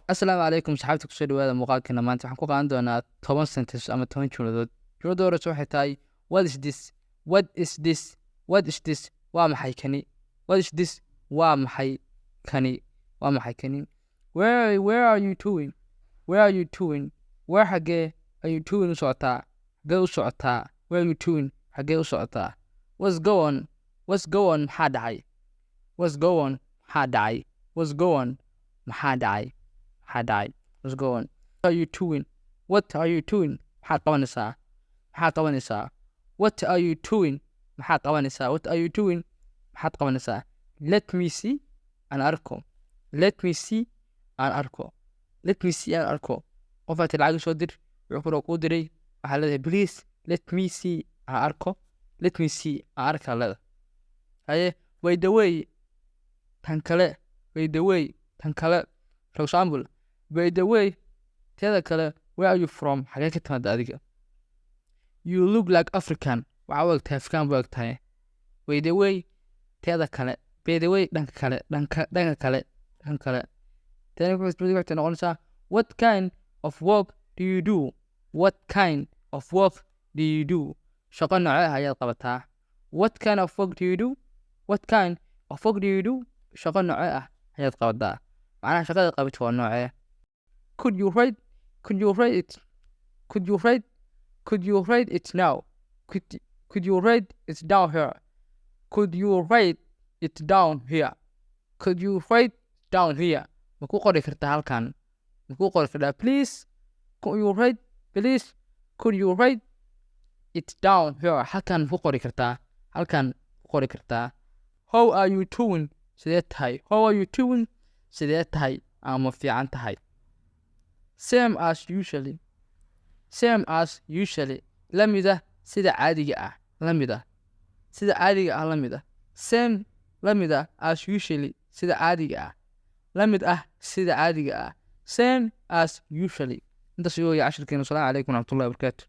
Asalaamu calaykum saxaabta kusoo dhawaada muuqaalkeena maanta waxaan ku qaadan doonaa 10 sentence ama 10 jumladood. Jumladda horeysa waxay tahay what is this? What is this? What is this? Waa maxay kani? What is this? Waa maxay kani? Waa maxay kani? Where are you doing? Where are you doing? Where xagee are you doing u socotaa? Xagee u socotaa? Where are you doing? Xagee u socotaa? What's going? What's going? Maxaa dhacay? What's going? Maxaa dhacay? What's going? Maxaa dhacay? Hadai, what's going? What are you doing? What are you doing? Maxaad qabanaysaa? Maxaad qabanaysaa? What are you doing? Maxaad qabanaysaa? What are you doing? Maxaad qabanaysaa? Let me see an arko. Let me see an arko. Let me see an arko. Qofaad lacag soo dir, wuxuu kaloo kuu diray. Waxaa leedahay please let me see an arko. Let me see an arka leedahay. Haye, by the way, tan kale, by the way, tan kale. For example, by the way, teeda kale, where are you from? Xagee ka timaada adiga? You look like African. Waxaa u egtahay Afrikaan buu egtahay. By the way, teeda kale. By the way, dhanka kale. Dhanka kale. Teena waxay noqonaysaa what kind of work do you do? What kind of work do you do? Shaqo noocee ah ayaad qabataa? What kind of work do you do? What kind of work do you do? Shaqo noocee ah ayaad qabataa? معناها شغلة قبل نوعه. Could you write it? Could you write it now? Could you write it down here? Could you write it down here? Could you write down here? Ma ku qori kartaa halkan? Ma ku qori kartaa please? Could you write it down here? Halkan ku qori kartaa? Halkan ku qori kartaa? How are you doing? Sidee tahay? How are you doing? Sidee tahay ama fiican tahay? Same as usually. La mid ah sida caadiga ah. La mid ah sida caadiga ah. La mid ah. Same la mid ah as usually sida caadiga ah. La mid ah sida caadiga ah. Same as usually. Intaas iyo 10 salaamu calaykum waraxmatullaahi wabarakaatuh.